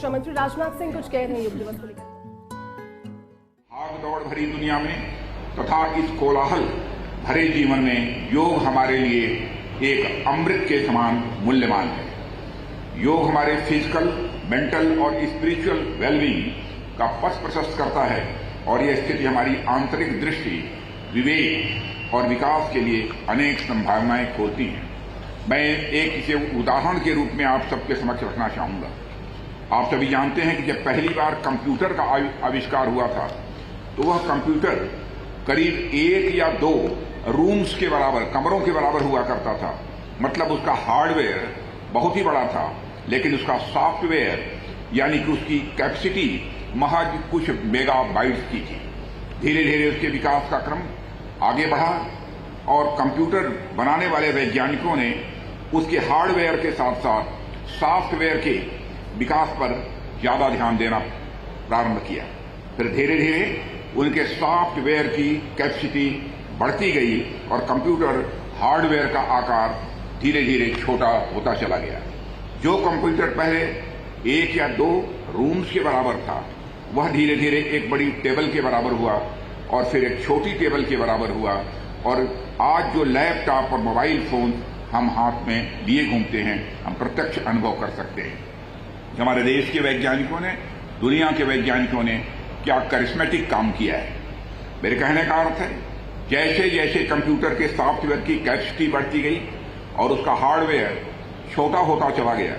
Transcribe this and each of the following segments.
रक्षा मंत्री राजनाथ सिंह कुछ कह रहे हैं योग दिवस को लेकर। भाग दौड़ भरी दुनिया में तथा इस कोलाहल भरे जीवन में योग हमारे लिए एक अमृत के समान मूल्यवान है। योग हमारे फिजिकल, मेंटल और स्पिरिचुअल वेलबींग का पथ प्रशस्त करता है और यह स्थिति हमारी आंतरिक दृष्टि, विवेक और विकास के लिए अनेक संभावनाएं खोलती हैं। मैं एक इसे उदाहरण के रूप में आप सबके समक्ष रखना चाहूंगा। आप सभी जानते हैं कि जब पहली बार कंप्यूटर का आविष्कार हुआ था तो वह कंप्यूटर करीब 1 या 2 रूम्स के बराबर, कमरों के बराबर हुआ करता था। मतलब उसका हार्डवेयर बहुत ही बड़ा था, लेकिन उसका सॉफ्टवेयर यानी कि उसकी कैपेसिटी महज कुछ मेगाबाइट्स की थी। धीरे धीरे उसके विकास का क्रम आगे बढ़ा और कंप्यूटर बनाने वाले वैज्ञानिकों ने उसके हार्डवेयर के साथ साथ सॉफ्टवेयर के विकास पर ज्यादा ध्यान देना प्रारंभ किया। फिर धीरे धीरे उनके सॉफ्टवेयर की कैपेसिटी बढ़ती गई और कंप्यूटर हार्डवेयर का आकार धीरे धीरे छोटा होता चला गया। जो कंप्यूटर पहले 1 या 2 रूम्स के बराबर था, वह धीरे धीरे एक बड़ी टेबल के बराबर हुआ और फिर एक छोटी टेबल के बराबर हुआ और आज जो लैपटॉप और मोबाइल फोन हम हाथ में लिए घूमते हैं, हम प्रत्यक्ष अनुभव कर सकते हैं। हमारे देश के वैज्ञानिकों ने, दुनिया के वैज्ञानिकों ने क्या करिश्मेटिक काम किया है। मेरे कहने का अर्थ है, जैसे जैसे कंप्यूटर के सॉफ्टवेयर की कैपेसिटी बढ़ती गई और उसका हार्डवेयर छोटा होता चला गया,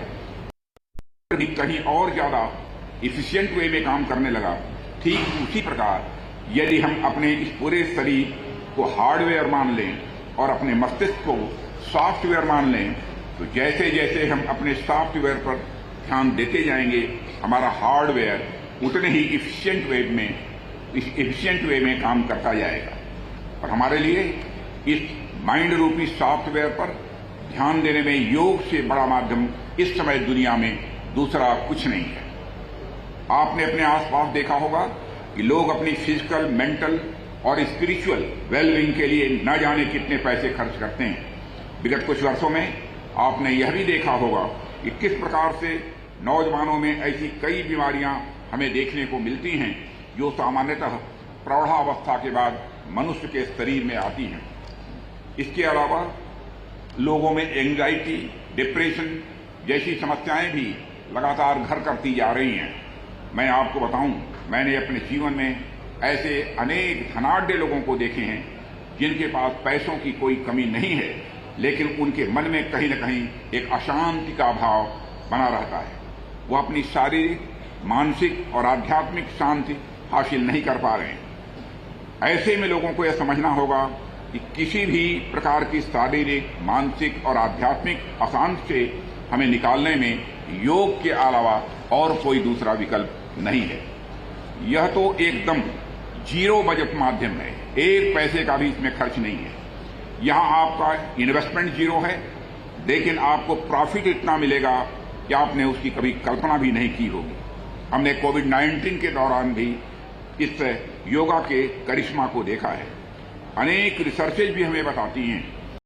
कहीं और ज्यादा इफिशिएंट वे में काम करने लगा। ठीक उसी प्रकार यदि हम अपने इस पूरे शरीर को हार्डवेयर मान लें और अपने मस्तिष्क को सॉफ्टवेयर मान लें, तो जैसे जैसे हम अपने सॉफ्टवेयर पर ध्यान देते जाएंगे, हमारा हार्डवेयर उतने ही इफिशिएंट वे में काम करता जाएगा। और हमारे लिए इस माइंड रूपी सॉफ्टवेयर पर ध्यान देने में योग से बड़ा माध्यम इस समय दुनिया में दूसरा कुछ नहीं है। आपने अपने आसपास देखा होगा कि लोग अपनी फिजिकल, मेंटल और स्पिरिचुअल वेलबींग के लिए न जाने कितने पैसे खर्च करते हैं। विगत कुछ वर्षों में आपने यह भी देखा होगा कि किस प्रकार से नौजवानों में ऐसी कई बीमारियां हमें देखने को मिलती हैं जो सामान्यतः प्रौढ़ावस्था के बाद मनुष्य के शरीर में आती हैं। इसके अलावा लोगों में एंजाइटी, डिप्रेशन जैसी समस्याएं भी लगातार घर करती जा रही हैं। मैं आपको बताऊं, मैंने अपने जीवन में ऐसे अनेक धनाढ्य लोगों को देखे हैं जिनके पास पैसों की कोई कमी नहीं है, लेकिन उनके मन में कहीं न कहीं एक अशांति का भाव बना रहता है। वो अपनी शारीरिक, मानसिक और आध्यात्मिक शांति हासिल नहीं कर पा रहे हैं। ऐसे में लोगों को यह समझना होगा कि किसी भी प्रकार की शारीरिक, मानसिक और आध्यात्मिक अशांति से हमें निकालने में योग के अलावा और कोई दूसरा विकल्प नहीं है। यह तो एकदम जीरो बजट माध्यम है, 1 पैसे का भी इसमें खर्च नहीं है। यहां आपका इन्वेस्टमेंट जीरो है, लेकिन आपको प्रॉफिट इतना मिलेगा कि आपने उसकी कभी कल्पना भी नहीं की होगी। हमने कोविड-19 के दौरान भी इस योगा के करिश्मा को देखा है। अनेक रिसर्चेज भी हमें बताती हैं